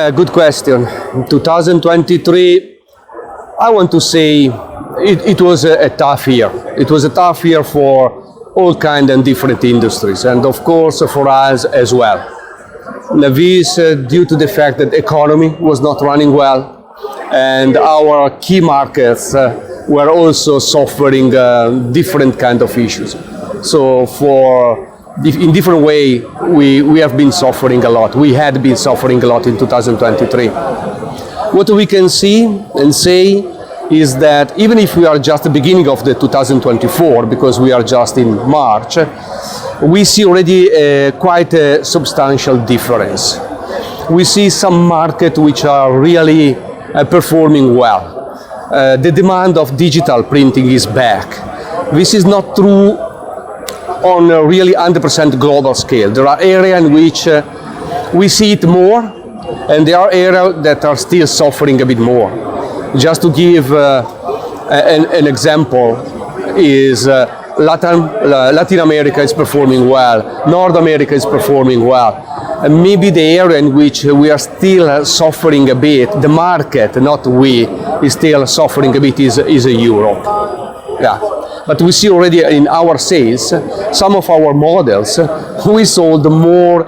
Yeah, good question. In 2023, I want to say it was a tough year. It was a tough year for all kinds and different industries, and of course for us as well. This due to the fact that the economy was not running well, and our key markets were also suffering different kind of issues. So in different way, we have been suffering a lot. We had been suffering a lot in 2023. What we can see and say is that even if we are just the beginning of the 2024, because we are just in March, we see already quite a substantial difference. We see some markets which are really performing well. The demand of digital printing is back. This is not true on a really 100% global scale. There are areas in which we see it more, and there are areas that are still suffering a bit more. Just to give an example, is Latin America is performing well, North America is performing well. And maybe the area in which we are still suffering a bit, the market, not we, is still suffering a bit, is Europe. Yeah. But we see already in our sales, some of our models, we sold more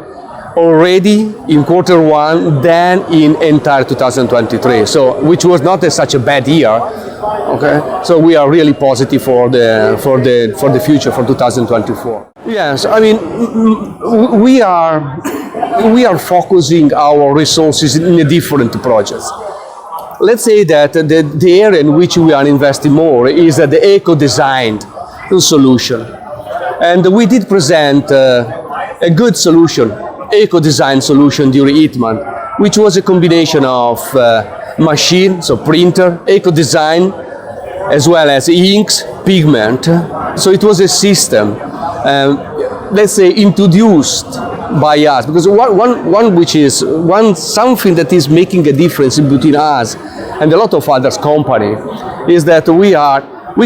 already in Q1 than in entire 2023. So, which was not such a bad year. Okay. So we are really positive for the future, for 2024. Yes, I mean we are focusing our resources in different projects. Let's say that the area in which we are investing more is the eco-designed solution. And we did present a good solution, eco-design solution during ITMAN, which was a combination of machine, so printer, eco-design, as well as inks, pigment. So it was a system, let's say, introduced by us, because something that is making a difference between us and a lot of other companies is that we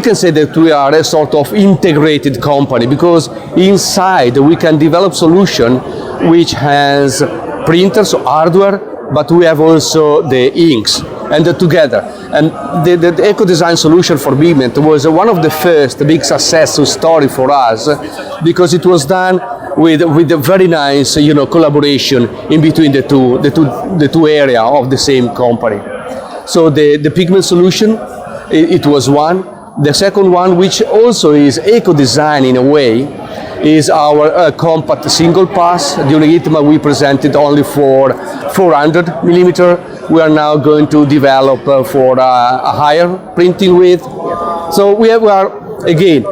can say that we are a sort of integrated company, because inside we can develop solution which has printers, so hardware, but we have also the inks, and together. And the eco-design solution for pigment was one of the first big success story for us, because it was done with a very nice, collaboration in between the two areas of the same company. So the pigment solution, it was one. The second one, which also is eco-design in a way, is our compact single pass. During ITMA we presented only for 400 millimeter. We are now going to develop for a higher printing width. So we are again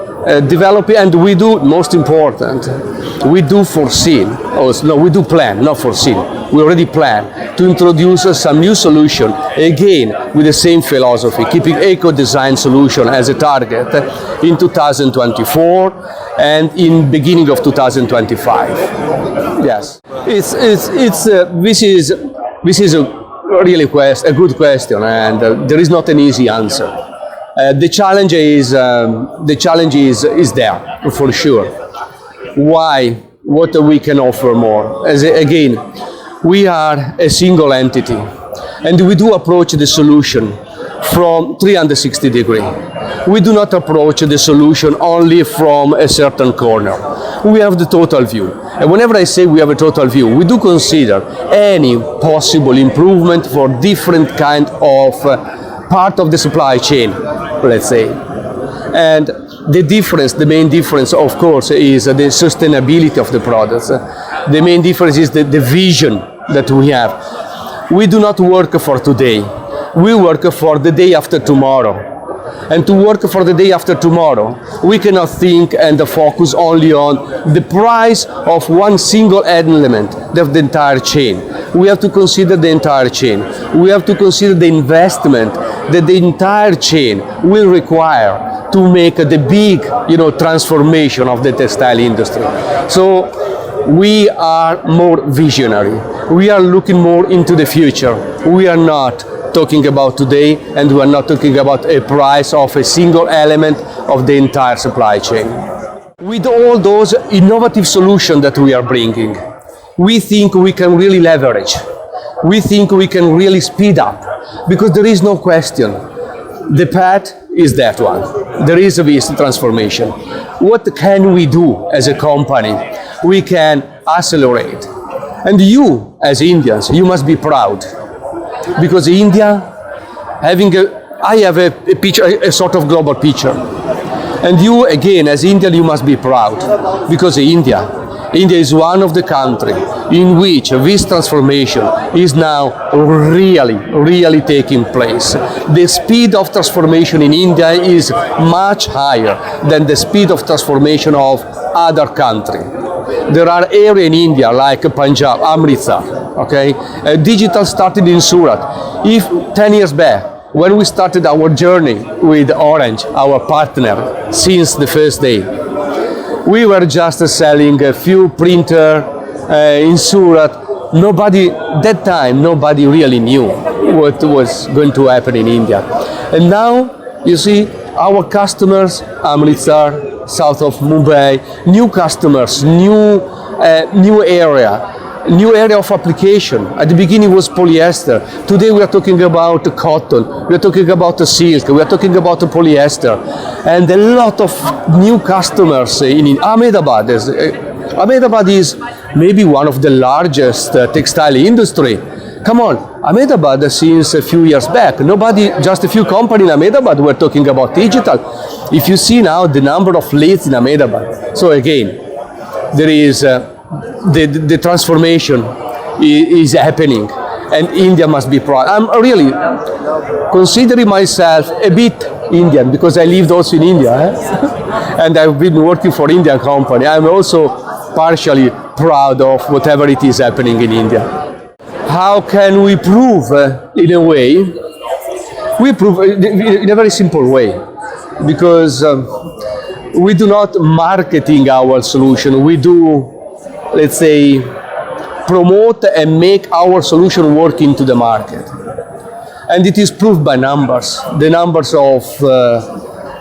developing, and we do, most important, we do foresee, we do plan, not foresee. We already plan to introduce some new solution, again with the same philosophy, keeping eco-design solution as a target in 2024 and in beginning of 2025. Yes, this is really a good question, and there is not an easy answer. The challenge is there for sure. Why? What we can offer more? Again, we are a single entity, and we do approach the solution from 360 degrees. We do not approach the solution only from a certain corner. We have the total view. And whenever I say we have a total view, we do consider any possible improvement for different kind of part of the supply chain, let's say. And the main difference, of course, is the sustainability of the products. The main difference is the vision that we have. We do not work for today. We work for the day after tomorrow. And to work for the day after tomorrow, we cannot think and focus only on the price of one single element of the entire chain. We have to consider the entire chain. We have to consider the investment that the entire chain will require to make the big, transformation of the textile industry. So we are more visionary. We are looking more into the future. We are not talking about today, and we are not talking about a price of a single element of the entire supply chain. With all those innovative solutions that we are bringing, we think we can really leverage we think we can really speed up, because there is no question. The path is that one. There is a this transformation. What can we do as a company? We can accelerate. And you, as Indians, you must be proud. Because India, I have a picture, a sort of global picture. And you, again, as Indian, you must be proud. Because India is one of the countries in which this transformation is now really taking place. The speed of transformation in India is much higher than the speed of transformation of other countries. There are areas in India like Punjab, Amritsar, okay? Digital started in Surat. If 10 years back, when we started our journey with Orange, our partner, since the first day, we were just selling a few printers in Surat. That time, nobody really knew what was going to happen in India. And now, you see, our customers, Amritsar, south of Mumbai, new customers, new area of application. At the beginning it was polyester. Today we are talking about cotton, we are talking about silk, we are talking about polyester, and a lot of new customers in Ahmedabad. Ahmedabad is maybe one of the largest textile industry. Come on, Ahmedabad, since a few years back, just a few companies in Ahmedabad were talking about digital. If you see now the number of leads in Ahmedabad, so again, there is the transformation is happening, and India must be proud. I'm really considering myself a bit Indian because I lived also in India, and I've been working for Indian company. I'm also partially proud of whatever it is happening in India. How can we prove in a way? We prove in a very simple way, because we do not marketing our solution. We do, let's say, promote and make our solution work into the market. And it is proved by numbers. The numbers of,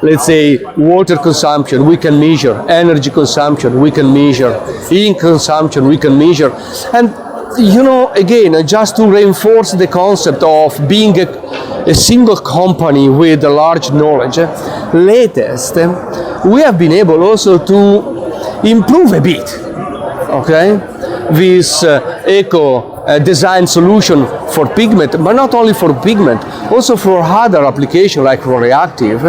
let's say, water consumption, we can measure. Energy consumption, we can measure. Ink consumption, we can measure. And, you know, again, just to reinforce the concept of being a single company with a large knowledge, latest, we have been able also to improve a bit, okay, this eco design solution for pigment, but not only for pigment, also for other applications like for reactive,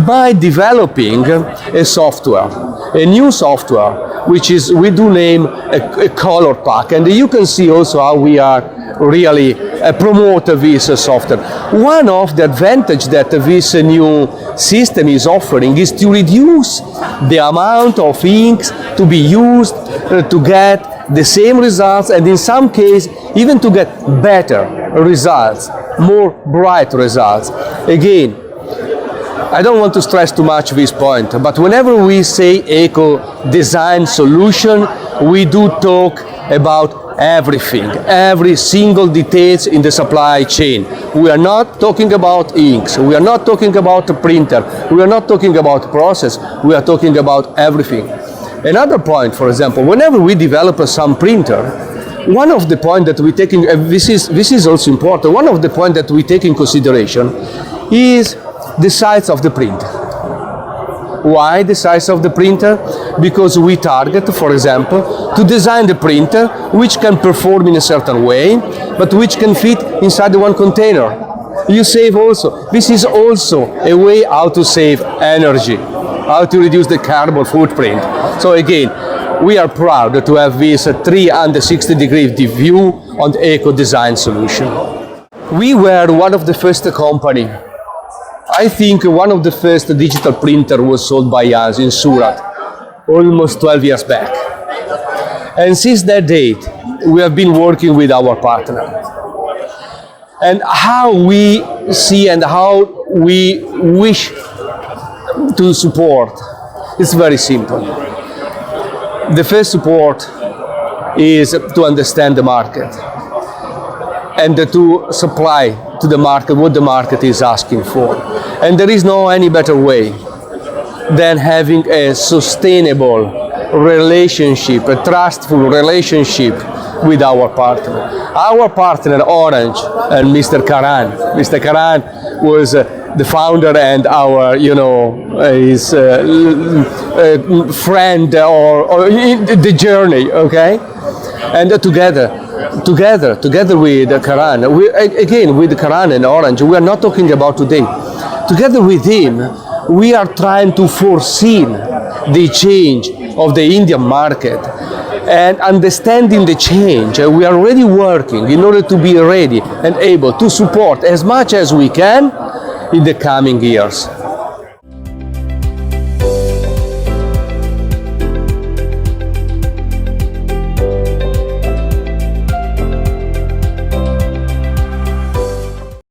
by developing a software, a new software, which is, we do name a color pack. And you can see also how we are really promote this software. One of the advantages that this new system is offering is to reduce the amount of inks to be used to get the same results, and in some cases even to get better results, more bright results. Again, I don't want to stress too much this point, but whenever we say eco-design solution, we do talk about everything, every single details in the supply chain. We are not talking about inks, we are not talking about a printer, we are not talking about process, we are talking about everything. Another point, for example, whenever we develop some printer, one of the points that we take in, this is also important, one of the points that we take in consideration is the size of the printer. Why the size of the printer? Because we target, for example, to design the printer which can perform in a certain way, but which can fit inside one container. You save also. This is also a way how to save energy, how to reduce the carbon footprint. So again, we are proud to have this 360-degree view on the eco-design solution. We were one of the first company. I think one of the first digital printer was sold by us in Surat, almost 12 years back. And since that date, we have been working with our partner. And how we see and how we wish to support, it's very simple. The first support is to understand the market and to supply to the market what the market is asking for. And there is no any better way than having a sustainable relationship, a trustful relationship with our partner. Our partner, Orange, and Mr. Karan. Mr. Karan was the founder and our, his friend or in the journey, okay? And together with Karan, with Karan and Orange, we are not talking about today. Together with him, we are trying to foresee the change of the Indian market and understanding the change. We are already working in order to be ready and able to support as much as we can in the coming years.